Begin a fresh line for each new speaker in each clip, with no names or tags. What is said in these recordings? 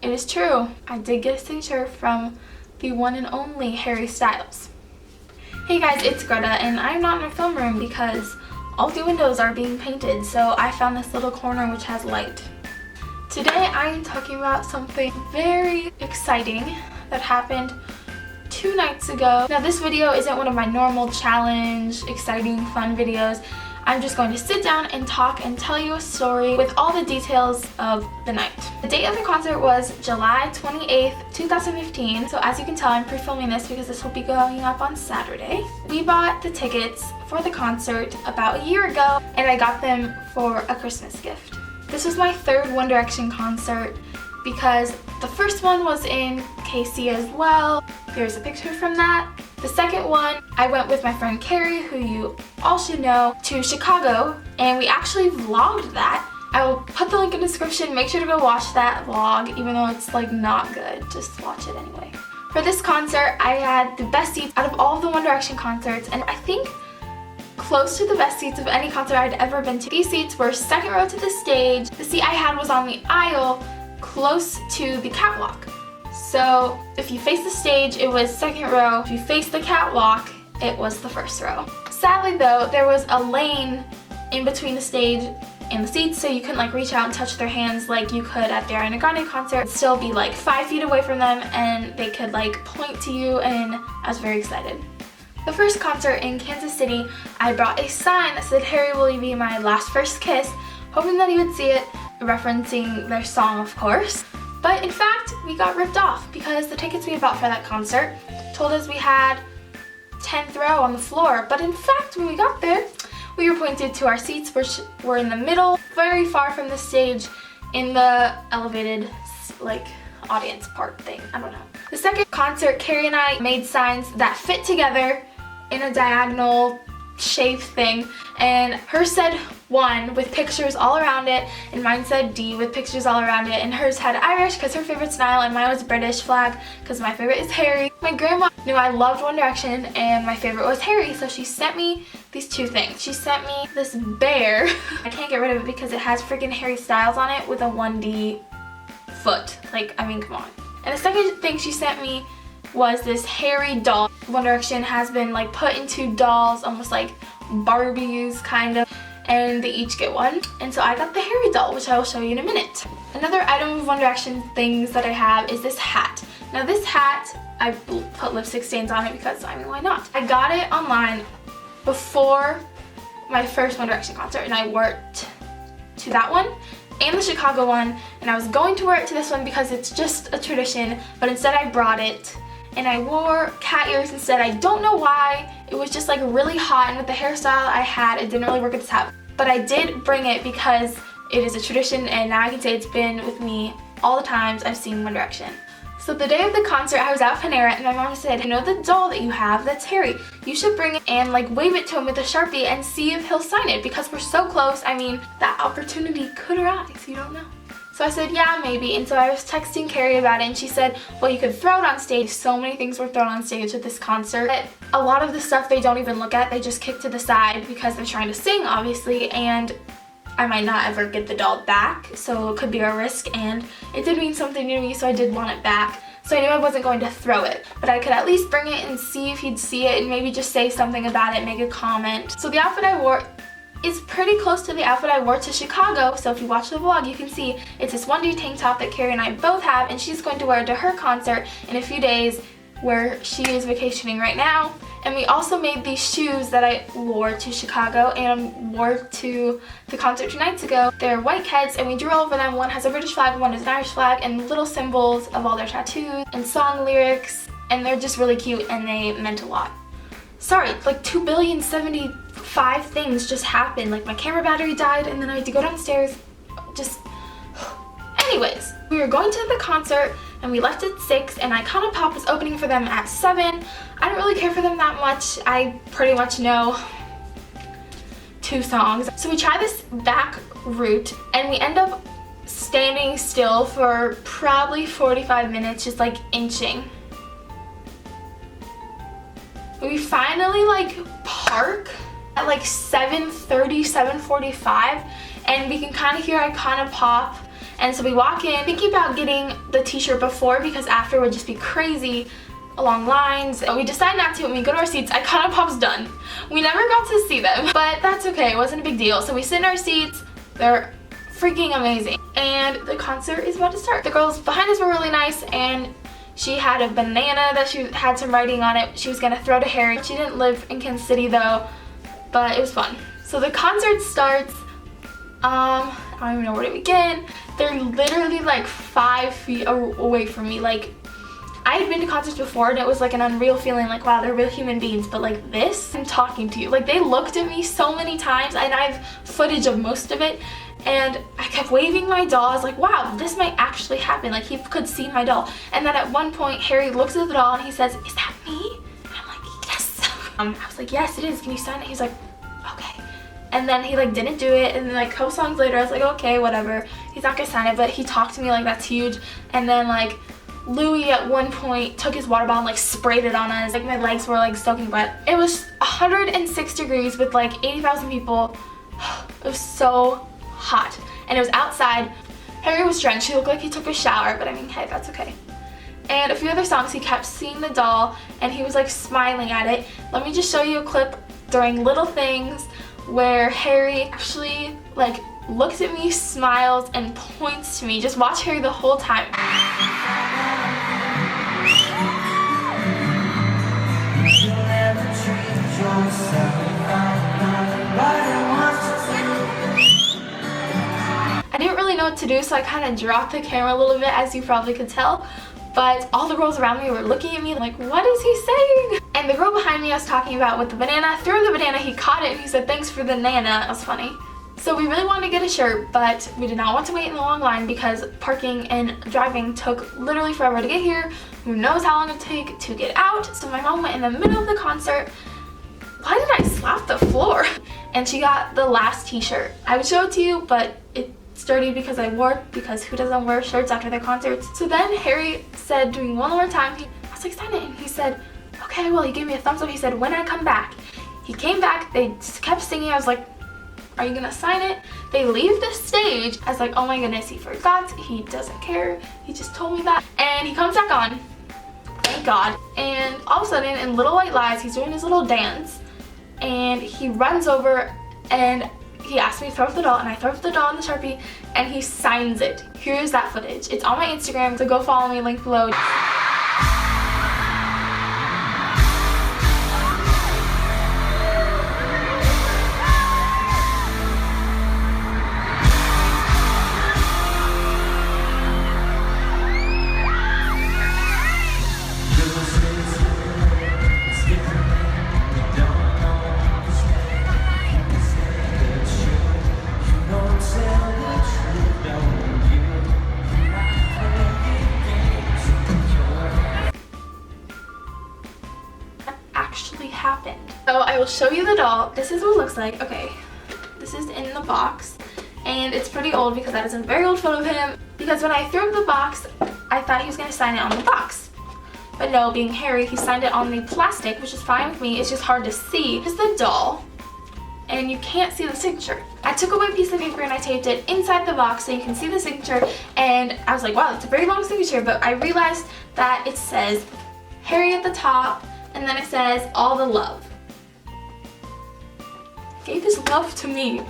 It is true. I did get a signature from the one and only Harry Styles. Hey guys, it's Greta, and I'm not in our film room because all the windows are being painted, so I found this little corner which has light. Today I am talking about something very exciting that happened 2 nights ago. Now this video isn't one of my normal challenge, exciting, fun videos. I'm just going to sit down and talk and tell you a story with all the details of the night. The date of the concert was July 28th, 2015. So as you can tell, I'm pre-filming this because this will be going up on Saturday. We bought the tickets for the concert about a year ago, and I got them for a Christmas gift. This was my 3rd One Direction concert because the first one was in KC as well. There's a picture from that. The second one, I went with my friend Carrie, who you all should know, to Chicago, and we actually vlogged that. I will put the link in the description. Make sure to go watch that vlog, even though it's like not good. Just watch it anyway. For this concert, I had the best seats out of all of the One Direction concerts, and I think close to the best seats of any concert I'd ever been to. These seats were 2nd row to the stage. The seat I had was on the aisle close to the catwalk. So if you face the stage, it was 2nd row. If you face the catwalk, it was the 1st row. Sadly though, there was a lane in between the stage and the seats, so you couldn't like reach out and touch their hands like you could at the Ariana Grande concert. Still be like 5 feet away from them and they could like point to you, and I was very excited. The first concert in Kansas City, I brought a sign that said, "Harry, will you be my last first kiss?" hoping that he would see it, referencing their song of course. But in fact, we got ripped off because the tickets we had bought for that concert told us we had 10th row on the floor. But in fact, when we got there, we were pointed to our seats, which were in the middle, very far from the stage, in the elevated like audience part thing. I don't know. The second concert, Carrie and I made signs that fit together in a diagonal shape thing, and hers said 1 with pictures all around it, and mine said D with pictures all around it, and hers had Irish because her favorite style, and mine was British flag because my favorite is Harry. My grandma knew I loved One Direction and my favorite was Harry, so she sent me these 2 things. She sent me this bear. I can't get rid of it because it has freaking Harry Styles on it with a 1D foot. Like, I mean, come on. And the second thing she sent me was this Harry doll. One Direction has been like put into dolls, almost like Barbies kind of, and they each get one. And so I got the Harry doll, which I will show you in a minute. Another item of One Direction things that I have is this hat. Now this hat, I put lipstick stains on it because, I mean, why not? I got it online before my first One Direction concert, and I wore it to that one and the Chicago one, and I was going to wear it to this one because it's just a tradition, but instead I brought it and I wore cat ears instead. I don't know why. It was just like really hot, and with the hairstyle I had, it didn't really work with this hat. But I did bring it because it is a tradition, and now I can say it's been with me all the times I've seen One Direction. So the day of the concert, I was at Panera, and my mom said, "You know the doll that you have, that's Harry. You should bring it and like wave it to him with a Sharpie and see if he'll sign it, because we're so close. I mean, that opportunity could arise, you don't know." So I said, yeah, maybe. And so I was texting Carrie about it, and she said, well, you could throw it on stage. So many things were thrown on stage at this concert. But a lot of the stuff they don't even look at. They just kick to the side because they're trying to sing, obviously, and I might not ever get the doll back, so it could be a risk, and it did mean something to me, so I did want it back. So I knew I wasn't going to throw it, but I could at least bring it and see if he'd see it and maybe just say something about it, make a comment. So the outfit I wore is pretty close to the outfit I wore to Chicago, so if you watch the vlog you can see it's this 1D tank top that Carrie and I both have, and she's going to wear it to her concert in a few days where she is vacationing right now. And we also made these shoes that I wore to Chicago and wore to the concert 2 nights ago. They're white Keds, and we drew all over them. One has a British flag, one is an Irish flag, and little symbols of all their tattoos and song lyrics, and they're just really cute and they meant a lot. Sorry, like 2,075 things just happened. Like my camera battery died, and then I had to go downstairs. Just anyways, we were going to the concert and we left at 6, and Icona Pop was opening for them at 7. I don't really care for them that much. I pretty much know 2 songs. So we try this back route and we end up standing still for probably 45 minutes, just like inching. We finally like park at like 7:30, 7:45, and we can kind of hear Icona Pop, And so we walk in thinking about getting the t-shirt before because after would just be crazy long lines. And we decide not to. When we go to our seats, Icona Pop's done. We never got to see them, but that's okay. It wasn't a big deal. So we sit in our seats. They're freaking amazing. And the concert is about to start. The girls behind us were really nice, and she had a banana that she had some writing on it. She was gonna throw to Harry. She didn't live in Kansas City though, but it was fun. So the concert starts. I don't even know where to begin. They're literally like 5 feet away from me. Like, I had been to concerts before and it was like an unreal feeling, like, wow, they're real human beings, but like this, I'm talking to you. Like, they looked at me so many times, and I have footage of most of it, and I kept waving my doll. I was like, wow, this might actually happen. Like, he could see my doll. And then at one point, Harry looks at the doll and he says, is that me? And I'm like, yes. I was like, yes, it is. Can you sign it? He's like, okay. And then he like didn't do it, and then like a couple songs later I was like, okay, whatever, he's not gonna sign it, but he talked to me like that's huge. And then like Louis at one point took his water bottle and like sprayed it on us. Like, my legs were like soaking wet. It was 106 degrees with like 80,000 people. It was so hot, and it was outside. Harry was drenched. He looked like he took a shower, but I mean, hey, that's okay. And a few other songs, he kept seeing the doll and he was like smiling at it. Let me just show you a clip during Little Things where Harry actually like looks at me, smiles, and points to me. Just watch Harry the whole time. I didn't really know what to do, so I kind of dropped the camera a little bit, as you probably could tell. But all the girls around me were looking at me like, what is he saying? And the girl behind me I was talking about with the banana threw the banana, he caught it, and he said, thanks for the nana. That was funny. So we really wanted to get a shirt, but we did not want to wait in the long line because parking and driving took literally forever to get here. Who knows how long it would take to get out. So my mom went in the middle of the concert. Why did I slap the floor? And she got the last t-shirt. I would show it to you, but it's dirty because I wore it, because who doesn't wear shirts after their concerts? So then Harry said, doing one more time, I was like, sign it. And he said, okay, well, he gave me a thumbs up. He said, when I come back. He came back, they kept singing. I was like, are you gonna sign it? They leave the stage. I was like, oh my goodness, he forgot. He doesn't care. He just told me that. And he comes back on. Thank God. And all of a sudden, in Little White Lies, he's doing his little dance. And he runs over and he asked me to throw up the doll, and I throw up the doll on the Sharpie, and he signs it. Here's that footage. It's on my Instagram, so go follow me, link below. Happened. So I will show you the doll. This is what it looks like. Okay, this is in the box, and it's pretty old because that is a very old photo of him, because when I threw up the box I thought he was going to sign it on the box, but no, being Harry, he signed it on the plastic, which is fine with me. It's just hard to see. Here's the doll, and you can't see the signature. I took a white piece of paper and I taped it inside the box so you can see the signature, and I was like, wow, that's a very long signature, but I realized that it says Harry at the top, and then it says, all the love. Gave his love to me.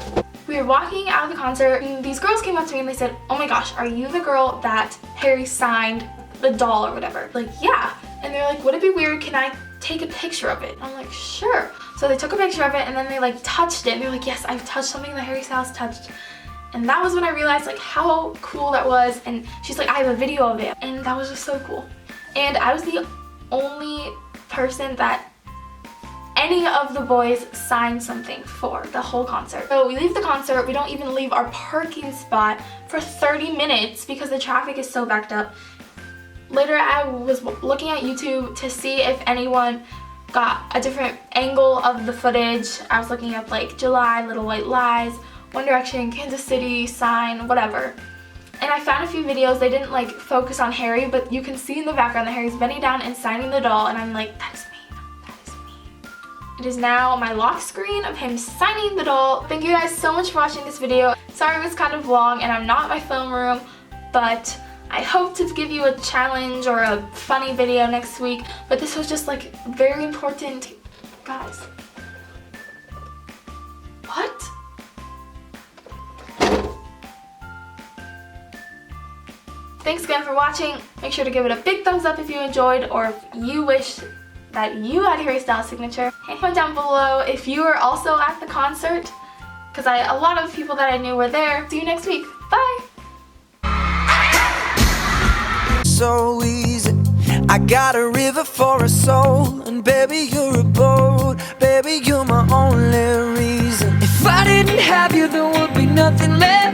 We were walking out of the concert, and these girls came up to me and they said, oh my gosh, are you the girl that Harry signed the doll or whatever? Like, yeah. And they're like, would it be weird, can I take a picture of it? I'm like, sure. So they took a picture of it, and then they like touched it, and they're like, yes, I've touched something that Harry Styles touched. And that was when I realized like how cool that was. And she's like, I have a video of it. And that was just so cool. And I was the only person that any of the boys signed something for the whole concert. So we leave the concert, we don't even leave our parking spot for 30 minutes because the traffic is so backed up. Later I was looking at YouTube to see if anyone got a different angle of the footage. I was looking up like July, Little White Lies, One Direction, Kansas City, Sign, whatever. And I found a few videos. They didn't like focus on Harry, but you can see in the background that Harry's bending down and signing the doll, and I'm like, that is me, that is me. It is now my lock screen of him signing the doll. Thank you guys so much for watching this video. Sorry it was kind of long and I'm not in my film room, but I hope to give you a challenge or a funny video next week, but this was just like very important. Guys. What? Thanks again for watching. Make sure to give it a big thumbs up if you enjoyed, or if you wish that you had Harry Styles' signature. Comment down below if you were also at the concert, because a lot of people that I knew were there. See you next week. Bye!
So easy, I got a river for a soul, and baby you're a boat, baby you're my only reason. If I didn't have you there would be nothing left.